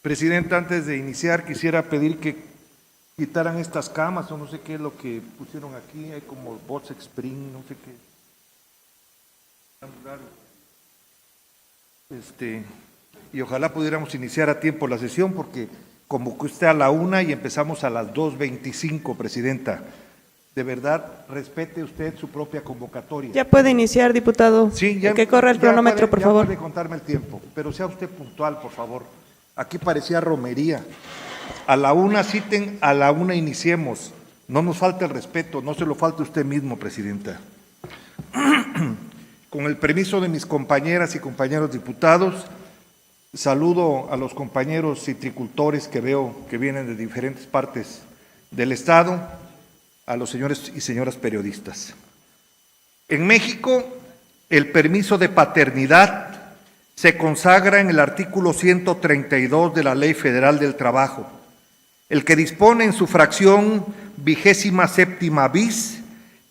Presidenta, antes de iniciar quisiera pedir que quitaran estas camas o no sé qué es lo que pusieron aquí, hay como box spring, no sé qué. Y ojalá pudiéramos iniciar a tiempo la sesión porque convocó usted a la 1 y empezamos a las 2:25, Presidenta. De verdad, respete usted su propia convocatoria. Ya puede iniciar, diputado. Sí, ya, que corra el cronómetro, por favor. Ya puede contarme el tiempo, pero sea usted puntual, por favor. Aquí parecía romería. A la 1 citen, a la 1 iniciemos. No nos falte el respeto, no se lo falte usted mismo, Presidenta. Con el permiso de mis compañeras y compañeros diputados, saludo a los compañeros citricultores que veo que vienen de diferentes partes del Estado, a los señores y señoras periodistas. En México, el permiso de paternidad se consagra en el artículo 132 de la Ley Federal del Trabajo, el que dispone en su fracción 27ª bis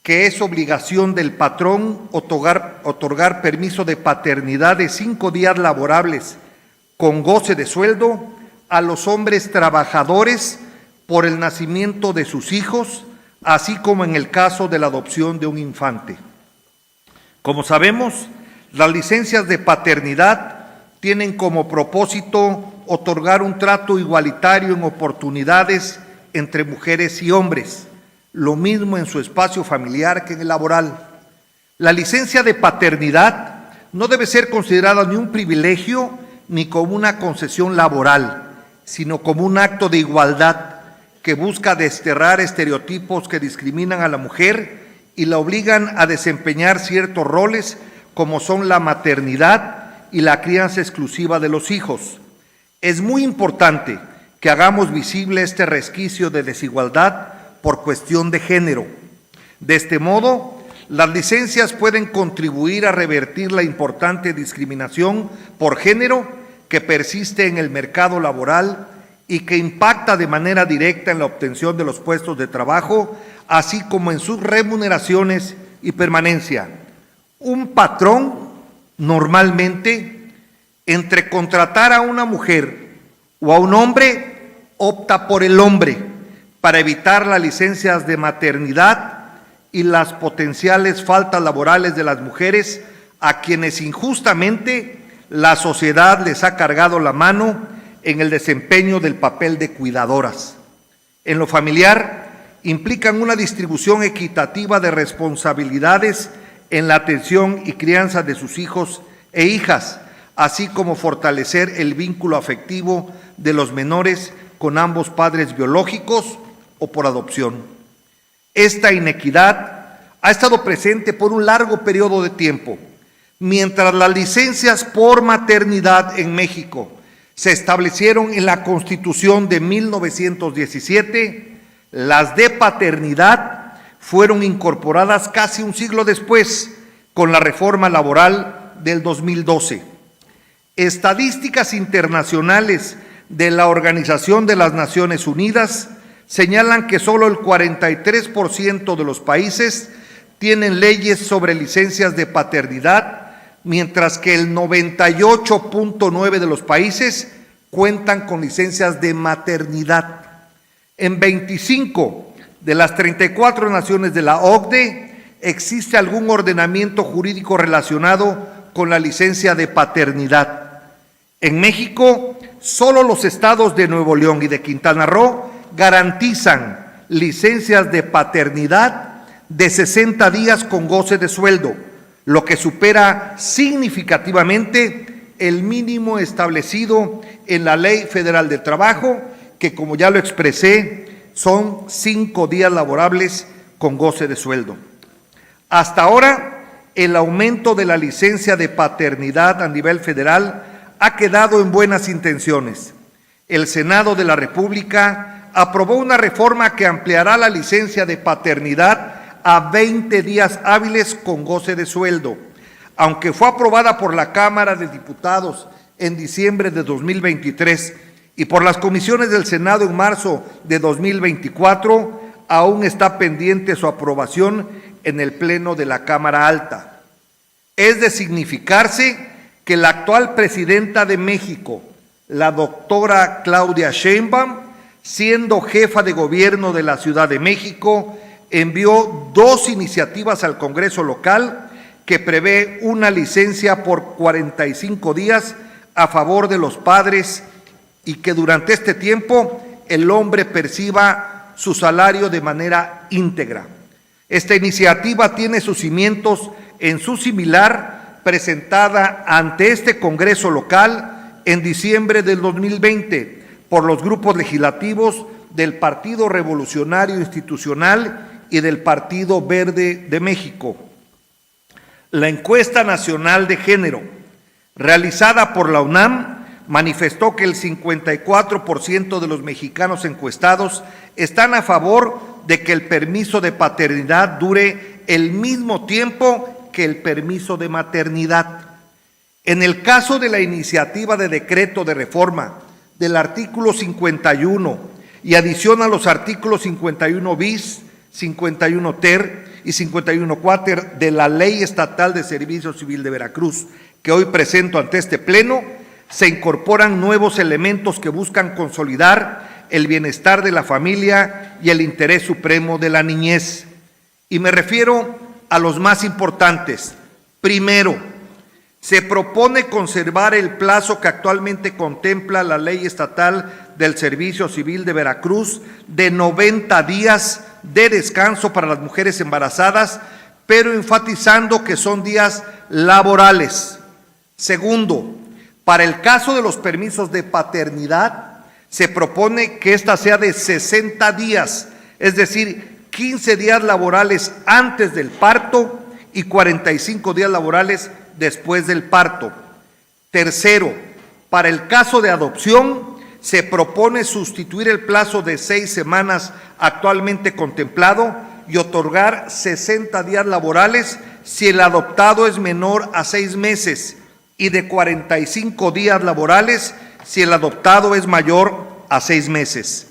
que es obligación del patrón otorgar permiso de paternidad de 5 días laborables con goce de sueldo a los hombres trabajadores por el nacimiento de sus hijos, así como en el caso de la adopción de un infante. Como sabemos, las licencias de paternidad tienen como propósito otorgar un trato igualitario en oportunidades entre mujeres y hombres, lo mismo en su espacio familiar que en el laboral. La licencia de paternidad no debe ser considerada ni un privilegio ni como una concesión laboral, sino como un acto de igualdad que busca desterrar estereotipos que discriminan a la mujer y la obligan a desempeñar ciertos roles como son la maternidad y la crianza exclusiva de los hijos. Es muy importante que hagamos visible este resquicio de desigualdad por cuestión de género. De este modo, las licencias pueden contribuir a revertir la importante discriminación por género que persiste en el mercado laboral y que impacta de manera directa en la obtención de los puestos de trabajo, así como en sus remuneraciones y permanencia. Un patrón, normalmente, entre contratar a una mujer o a un hombre, opta por el hombre para evitar las licencias de maternidad y las potenciales faltas laborales de las mujeres a quienes injustamente la sociedad les ha cargado la mano en el desempeño del papel de cuidadoras. En lo familiar, implican una distribución equitativa de responsabilidades en la atención y crianza de sus hijos e hijas, así como fortalecer el vínculo afectivo de los menores con ambos padres biológicos o por adopción. Esta inequidad ha estado presente por un largo periodo de tiempo. Mientras las licencias por maternidad en México se establecieron en la Constitución de 1917, las de paternidad fueron incorporadas casi un siglo después con la reforma laboral del 2012. Estadísticas internacionales de la Organización de las Naciones Unidas señalan que solo el 43% de los países tienen leyes sobre licencias de paternidad, mientras que el 98.9% de los países cuentan con licencias de maternidad. En 25 de las 34 naciones de la OCDE existe algún ordenamiento jurídico relacionado con la licencia de paternidad. En México, solo los estados de Nuevo León y de Quintana Roo garantizan licencias de paternidad de 60 días con goce de sueldo, lo que supera significativamente el mínimo establecido en la Ley Federal del Trabajo, que como ya lo expresé, son 5 días laborables con goce de sueldo. Hasta ahora, el aumento de la licencia de paternidad a nivel federal ha quedado en buenas intenciones. El Senado de la República aprobó una reforma que ampliará la licencia de paternidad a 20 días hábiles con goce de sueldo. Aunque fue aprobada por la Cámara de Diputados en diciembre de 2023 y por las comisiones del Senado en marzo de 2024, aún está pendiente su aprobación en el Pleno de la Cámara Alta. Es de significarse que la actual presidenta de México, la doctora Claudia Sheinbaum, siendo jefa de gobierno de la Ciudad de México, envió 2 iniciativas al Congreso local que prevé una licencia por 45 días a favor de los padres y que durante este tiempo el hombre perciba su salario de manera íntegra. Esta iniciativa tiene sus cimientos en su similar presentada ante este Congreso local en diciembre del 2020 por los grupos legislativos del Partido Revolucionario Institucional y del Partido Verde de México. La encuesta nacional de género realizada por la UNAM manifestó que el 54% de los mexicanos encuestados están a favor de que el permiso de paternidad dure el mismo tiempo que el permiso de maternidad. En el caso de la iniciativa de decreto de reforma del artículo 51 y adición a los artículos 51 bis, 51 ter y 51 quater de la Ley Estatal de Servicio Civil de Veracruz, que hoy presento ante este Pleno, se incorporan nuevos elementos que buscan consolidar el bienestar de la familia y el interés supremo de la niñez. Y me refiero a los más importantes. Primero, se propone conservar el plazo que actualmente contempla la Ley Estatal del Servicio Civil de Veracruz de 90 días de descanso para las mujeres embarazadas, pero enfatizando que son días laborales. Segundo, para el caso de los permisos de paternidad, se propone que ésta sea de 60 días, es decir, 15 días laborales antes del parto y 45 días laborales después del parto. Tercero, para el caso de adopción, se propone sustituir el plazo de 6 semanas actualmente contemplado y otorgar 60 días laborales si el adoptado es menor a 6 meses y de 45 días laborales si el adoptado es mayor a 6 meses,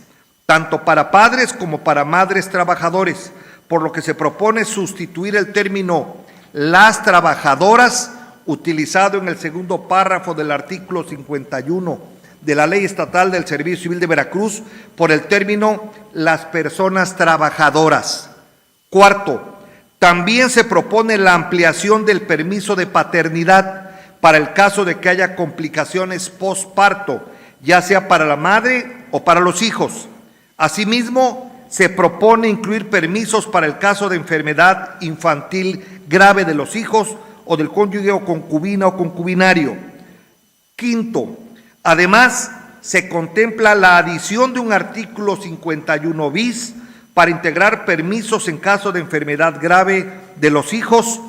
tanto para padres como para madres trabajadores, por lo que se propone sustituir el término las trabajadoras, utilizado en el segundo párrafo del artículo 51 de la Ley Estatal del Servicio Civil de Veracruz, por el término las personas trabajadoras. Cuarto, también se propone la ampliación del permiso de paternidad para el caso de que haya complicaciones postparto, ya sea para la madre o para los hijos. Asimismo, se propone incluir permisos para el caso de enfermedad infantil grave de los hijos o del cónyuge o concubina o concubinario. Quinto, además, se contempla la adición de un artículo 51 bis para integrar permisos en caso de enfermedad grave de los hijos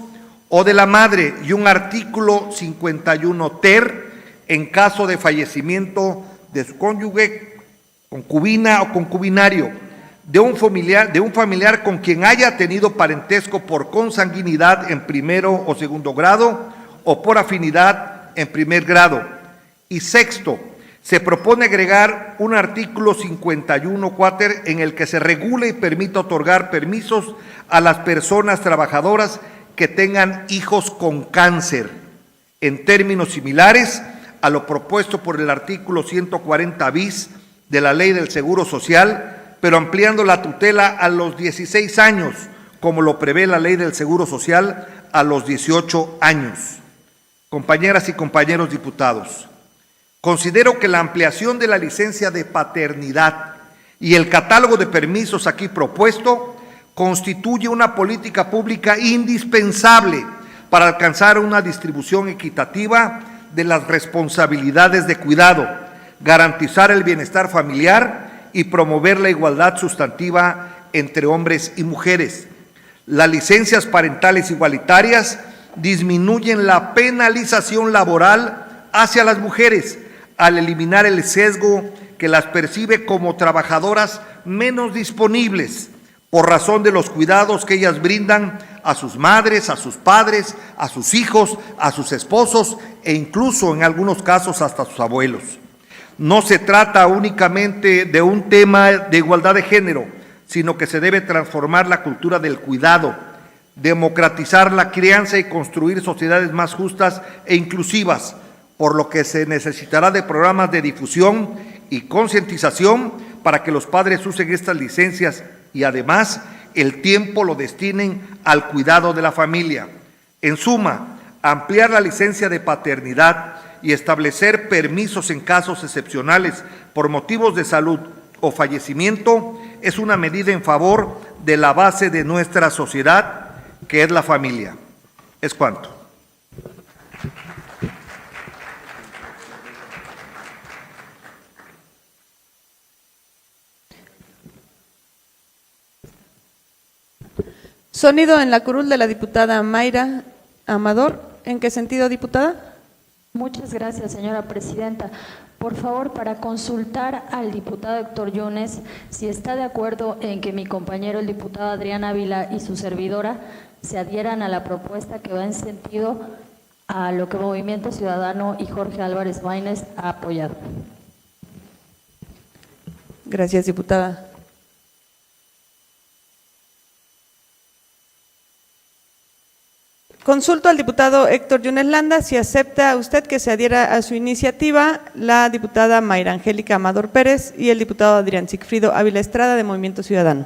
o de la madre y un artículo 51 ter en caso de fallecimiento de su cónyuge, concubina o concubinario, de un familiar con quien haya tenido parentesco por consanguinidad en primero o segundo grado o por afinidad en primer grado. Y sexto, se propone agregar un artículo 51 quater en el que se regule y permita otorgar permisos a las personas trabajadoras que tengan hijos con cáncer, en términos similares a lo propuesto por el artículo 140 bis de la Ley del Seguro Social, pero ampliando la tutela a los 16 años, como lo prevé la Ley del Seguro Social a los 18 años. Compañeras y compañeros diputados, considero que la ampliación de la licencia de paternidad y el catálogo de permisos aquí propuesto constituye una política pública indispensable para alcanzar una distribución equitativa de las responsabilidades de cuidado, garantizar el bienestar familiar y promover la igualdad sustantiva entre hombres y mujeres. Las licencias parentales igualitarias disminuyen la penalización laboral hacia las mujeres al eliminar el sesgo que las percibe como trabajadoras menos disponibles por razón de los cuidados que ellas brindan a sus madres, a sus padres, a sus hijos, a sus esposos e incluso en algunos casos hasta a sus abuelos. No se trata únicamente de un tema de igualdad de género, sino que se debe transformar la cultura del cuidado, democratizar la crianza y construir sociedades más justas e inclusivas, por lo que se necesitará de programas de difusión y concientización para que los padres usen estas licencias y además el tiempo lo destinen al cuidado de la familia. En suma, ampliar la licencia de paternidad y establecer permisos en casos excepcionales por motivos de salud o fallecimiento es una medida en favor de la base de nuestra sociedad, que es la familia. Es cuanto. Sonido en la curul de la diputada Mayra Amador. ¿En qué sentido, diputada? Muchas gracias, señora presidenta. Por favor, para consultar al diputado Héctor Yunes si está de acuerdo en que mi compañero, el diputado Adrián Ávila, y su servidora se adhieran a la propuesta que va en sentido a lo que Movimiento Ciudadano y Jorge Álvarez Maínez ha apoyado. Gracias, diputada. Consulto al diputado Héctor Yunes Landa si acepta usted que se adhiera a su iniciativa la diputada Mayra Angélica Amador Pérez y el diputado Adrián Sigfrido Ávila Estrada de Movimiento Ciudadano.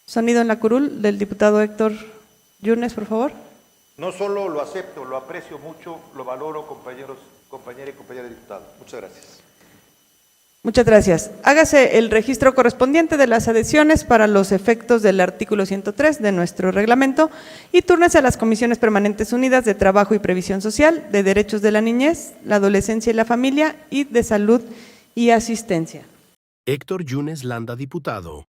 Sonido en la curul del diputado Héctor Yunes, por favor. No solo lo acepto, lo aprecio mucho, lo valoro, compañeras y compañeros diputados. Muchas gracias. Muchas gracias. Hágase el registro correspondiente de las adhesiones para los efectos del artículo 103 de nuestro reglamento y túrnese a las Comisiones Permanentes Unidas de Trabajo y Previsión Social, de Derechos de la Niñez, la Adolescencia y la Familia y de Salud y Asistencia. Héctor Yunes Landa, diputado.